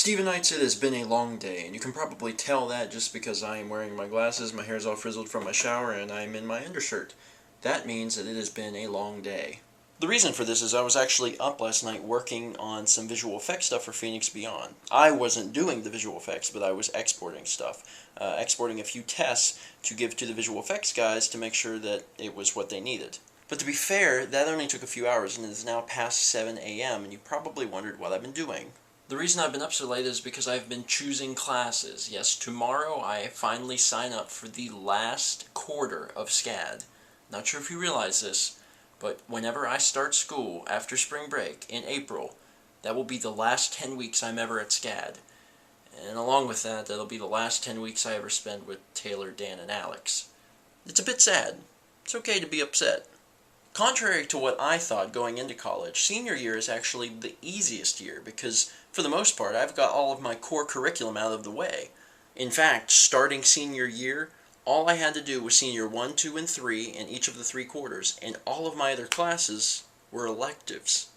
Stevenites, it has been a long day, and you can probably tell that just because I am wearing my glasses, my hair's all frizzled from my shower, and I'm in my undershirt. That means that it has been a long day. The reason for this is I was actually up last night working on some visual effects stuff for Phoenix Beyond. I wasn't doing the visual effects, but I was exporting stuff. Exporting a few tests to give to the visual effects guys to make sure that it was what they needed. But to be fair, that only took a few hours, and it is now past 7 a.m., and you probably wondered what I've been doing. The reason I've been up so late is because I've been choosing classes. Yes, tomorrow I finally sign up for the last quarter of SCAD. Not sure if you realize this, but whenever I start school after spring break in April, that will be the last 10 weeks I'm ever at SCAD. And along with that, that'll be the last 10 weeks I ever spend with Taylor, Dan, and Alex. It's a bit sad. It's okay to be upset. Contrary to what I thought going into college, senior year is actually the easiest year because, for the most part, I've got all of my core curriculum out of the way. In fact, starting senior year, all I had to do was senior 1, 2, and 3 in each of the 3 quarters, and all of my other classes were electives.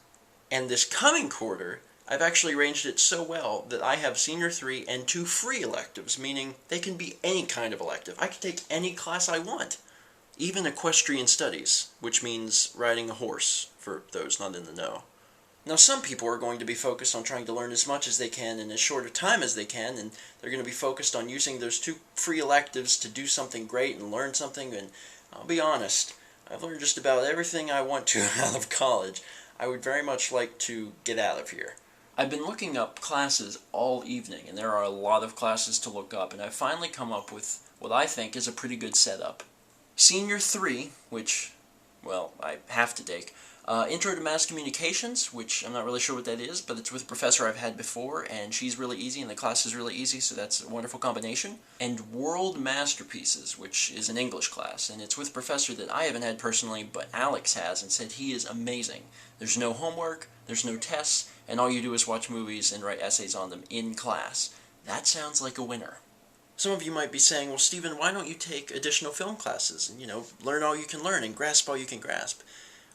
And this coming quarter, I've actually arranged it so well that I have senior 3 and 2 free electives, meaning they can be any kind of elective. I can take any class I want. Even equestrian studies, which means riding a horse, for those not in the know. Now some people are going to be focused on trying to learn as much as they can in as short a time as they can, and they're going to be focused on using those 2 free electives to do something great and learn something, and I'll be honest, I've learned just about everything I want to out of college. I would very much like to get out of here. I've been looking up classes all evening, and there are a lot of classes to look up, and I've finally come up with what I think is a pretty good setup. Senior 3, which, well, I have to take. Intro to Mass Communications, which I'm not really sure what that is, but it's with a professor I've had before, and she's really easy, and the class is really easy, so that's a wonderful combination. And World Masterpieces, which is an English class, and it's with a professor that I haven't had personally, but Alex has, and said he is amazing. There's no homework, there's no tests, and all you do is watch movies and write essays on them in class. That sounds like a winner. Some of you might be saying, well, Stephen, why don't you take additional film classes and, learn all you can learn and grasp all you can grasp?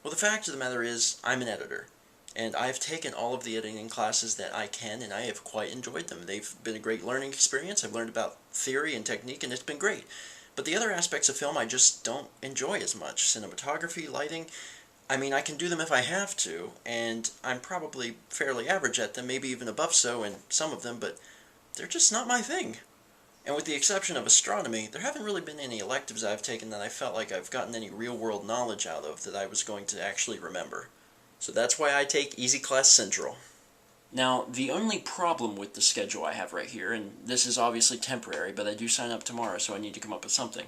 Well, the fact of the matter is, I'm an editor, and I've taken all of the editing classes that I can, and I have quite enjoyed them. They've been a great learning experience. I've learned about theory and technique, and it's been great. But the other aspects of film I just don't enjoy as much. Cinematography, lighting, I mean, I can do them if I have to, and I'm probably fairly average at them, maybe even above so in some of them, but they're just not my thing. And with the exception of astronomy, there haven't really been any electives I've taken that I felt like I've gotten any real-world knowledge out of that I was going to actually remember. So that's why I take Easy Class Central. Now, the only problem with the schedule I have right here, and this is obviously temporary, but I do sign up tomorrow, so I need to come up with something,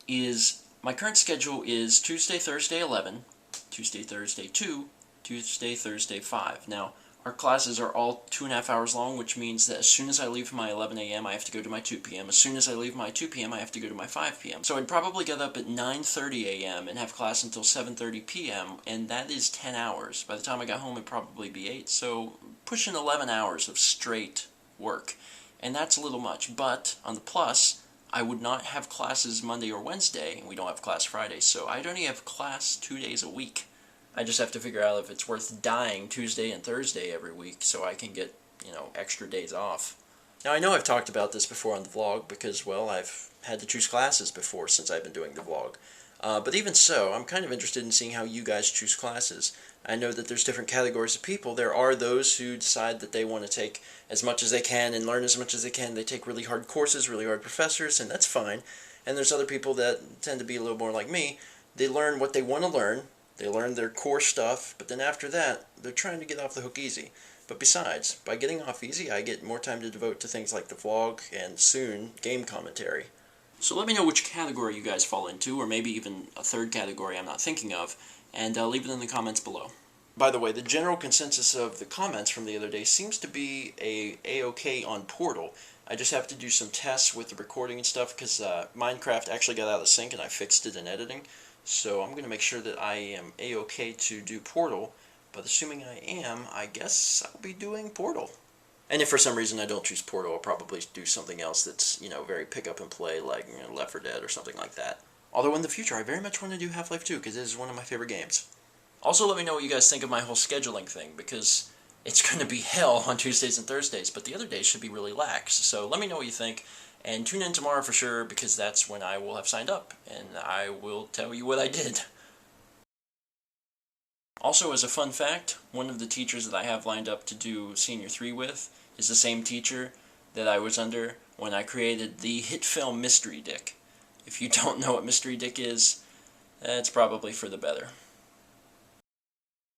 is my current schedule is Tuesday, Thursday, 11, Tuesday, Thursday, 2, Tuesday, Thursday, 5. Now, our classes are all 2.5 hours long, which means that as soon as I leave my 11 a.m., I have to go to my 2 p.m. As soon as I leave my 2 p.m., I have to go to my 5 p.m. So I'd probably get up at 9:30 a.m. and have class until 7:30 p.m., and that is 10 hours. By the time I got home, it'd probably be 8, so pushing 11 hours of straight work. And that's a little much, but on the plus, I would not have classes Monday or Wednesday, and we don't have class Friday, so I'd only have class 2 days a week. I just have to figure out if it's worth dying Tuesday and Thursday every week so I can get, extra days off. Now, I know I've talked about this before on the vlog because, well, I've had to choose classes before since I've been doing the vlog. But even so, I'm kind of interested in seeing how you guys choose classes. I know that there's different categories of people. There are those who decide that they want to take as much as they can and learn as much as they can. They take really hard courses, really hard professors, and that's fine. And there's other people that tend to be a little more like me. They learn what they want to learn. They learn their core stuff, but then after that, they're trying to get off the hook easy. But besides, by getting off easy, I get more time to devote to things like the vlog and, soon, game commentary. So let me know which category you guys fall into, or maybe even a third category I'm not thinking of, and leave it in the comments below. By the way, the general consensus of the comments from the other day seems to be A-OK on Portal. I just have to do some tests with the recording and stuff, because Minecraft actually got out of sync and I fixed it in editing. So I'm going to make sure that I am A-OK to do Portal, but assuming I am, I guess I'll be doing Portal. And if for some reason I don't choose Portal, I'll probably do something else that's, very pick up and play, like Left 4 Dead or something like that. Although in the future, I very much want to do Half-Life 2, because it is one of my favorite games. Also, let me know what you guys think of my whole scheduling thing, because it's going to be hell on Tuesdays and Thursdays, but the other days should be really lax. So let me know what you think, and tune in tomorrow for sure, because that's when I will have signed up, and I will tell you what I did. Also, as a fun fact, one of the teachers that I have lined up to do Senior 3 with is the same teacher that I was under when I created the hit film Mystery Dick. If you don't know what Mystery Dick is, it's probably for the better.